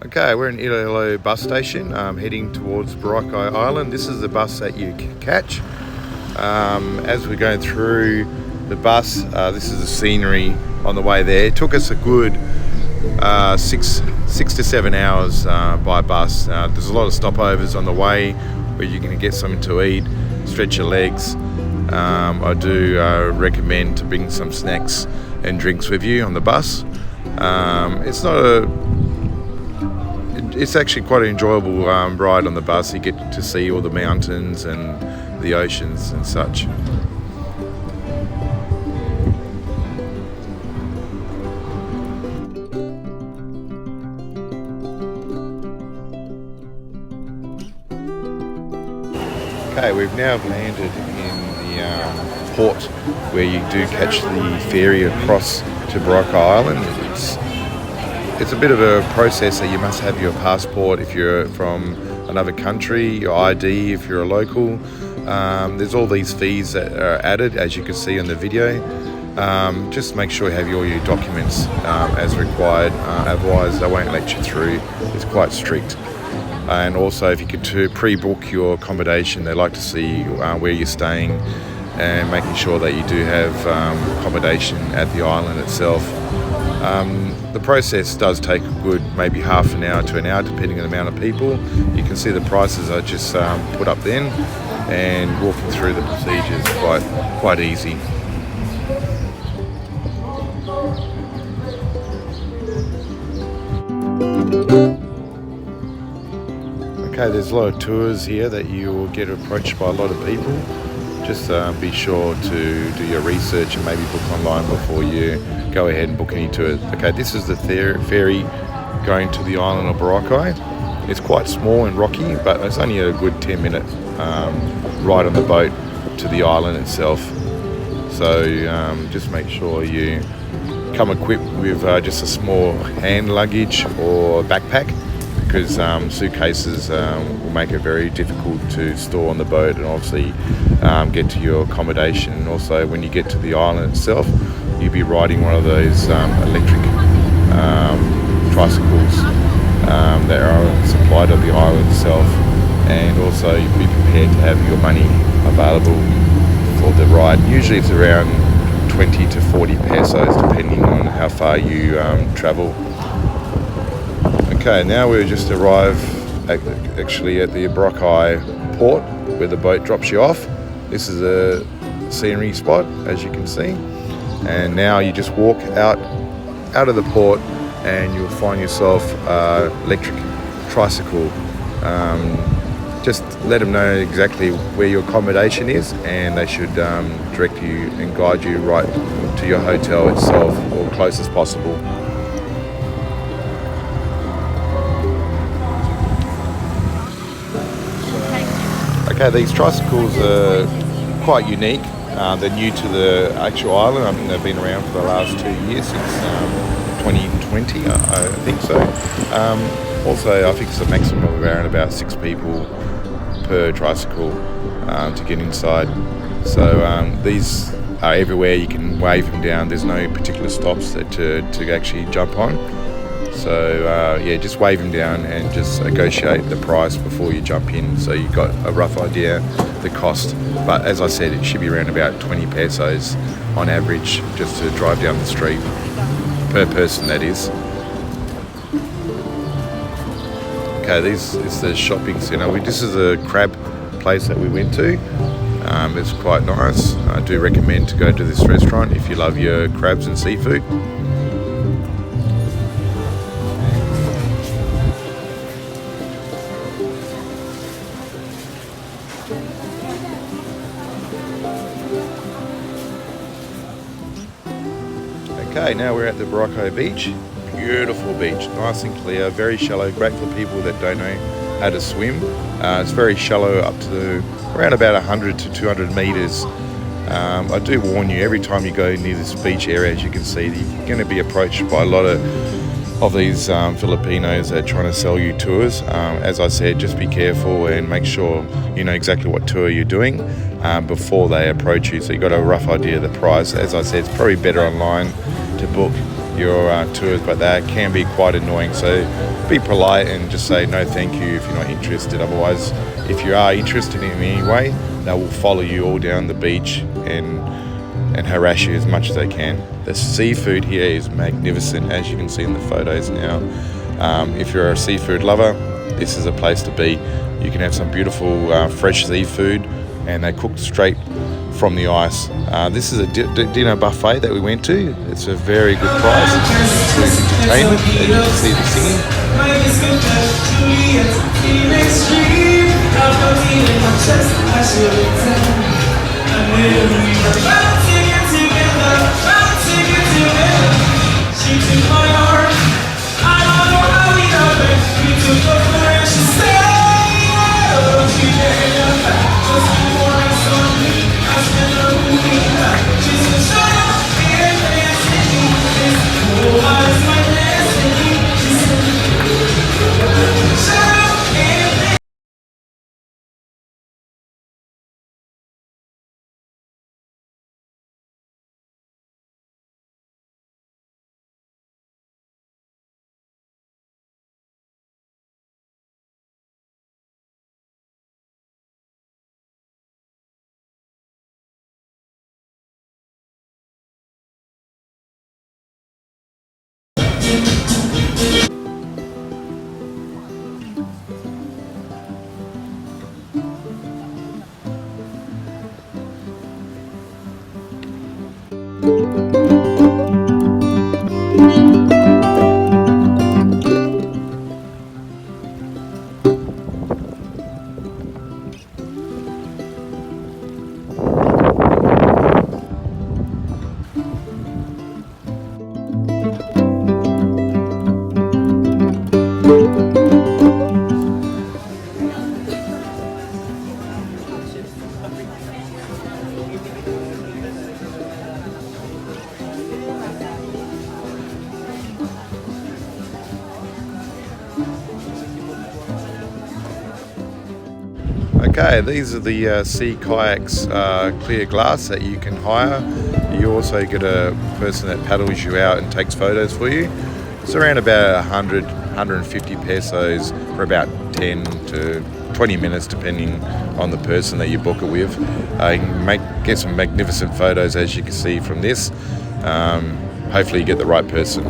Okay, we're in Iloilo bus station, heading towards Boracay Island. This is the bus that you catch. As we're going through the bus, this is the scenery on the way there. It took us a good 6 to 7 hours by bus. There's a lot of stopovers on the way where you're going to get something to eat, stretch your legs. I do recommend to bring some snacks and drinks with you on the bus. It's actually quite an enjoyable ride on the bus. You get to see all the mountains and the oceans and such. Okay, we've now landed in the port where you do catch the ferry across to Boracay Island. It's a bit of a process that you must have your passport if you're from another country, your ID if you're a local. There's all these fees that are added, as you can see in the video. Just make sure you have all your documents as required, otherwise they won't let you through. It's quite strict. And also, if you could pre-book your accommodation, they like to see where you're staying and making sure that you do have accommodation at the island itself. The process does take a good maybe half an hour to an hour depending on the amount of people. You can see the prices are just put up then, and walking through the procedure is quite easy. Okay, there's a lot of tours here that you will get approached by a lot of people. Just be sure to do your research and maybe book online before you go ahead and book any tours. Okay, this is the ferry going to the island of Boracay. It's quite small and rocky, but it's only a good 10-minute ride on the boat to the island itself. So just make sure you come equipped with just a small hand luggage or backpack, because suitcases will make it very difficult to store on the boat and obviously get to your accommodation. And also, when you get to the island itself, you'll be riding one of those electric tricycles that are supplied on the island itself. And also, you'll be prepared to have your money available for the ride. Usually it's around 20 to 40 pesos depending on how far you travel. Okay, now we've just arrived actually at the Boracay port where the boat drops you off. This is a scenery spot, as you can see. And now you just walk out of the port and you'll find yourself electric tricycle. Just let them know exactly where your accommodation is, and they should direct you and guide you right to your hotel itself, or close as possible. Okay, these tricycles are quite unique. They're new to the actual island. I think they've been around for the last 2 years, since 2020, I think so. Also, I think it's a maximum of around about 6 people per tricycle to get inside. So these are everywhere. You can wave them down. There's no particular stops to actually jump on. So yeah, just wave them down and just negotiate the price before you jump in, so you've got a rough idea the cost. But as I said, it should be around about 20 pesos on average just to drive down the street, per person that is. Okay, this is the shopping centre. This is a crab place that we went to. It's quite nice. I do recommend to go to this restaurant if you love your crabs and seafood. Okay, now we're at the Boracay Beach. Beautiful beach, nice and clear, very shallow, great for people that don't know how to swim. It's very shallow, up to around about 100 to 200 metres. I do warn you, every time you go near this beach area, as you can see, you're going to be approached by a lot of these Filipinos that are trying to sell you tours. As I said, just be careful and make sure you know exactly what tour you're doing before they approach you, so you've got a rough idea of the price. As I said, it's probably better online to book your tours, but that can be quite annoying. So be polite and just say no thank you if you're not interested. Otherwise, if you are interested in any way, they will follow you all down the beach and harass you as much as they can. The seafood here is magnificent, as you can see in the photos now. If you're a seafood lover, this is a place to be. You can have some beautiful fresh seafood, and they cook straight from the ice. This is a dinner buffet that we went to. It's a very good price. It's entertainment, as you can see the singing. Okay, these are the sea kayaks, clear glass that you can hire. You also get a person that paddles you out and takes photos for you. It's around about 100, 150 pesos for about 10 to 20 minutes, depending on the person that you book it with. You can get some magnificent photos, as you can see from this. Hopefully you get the right person.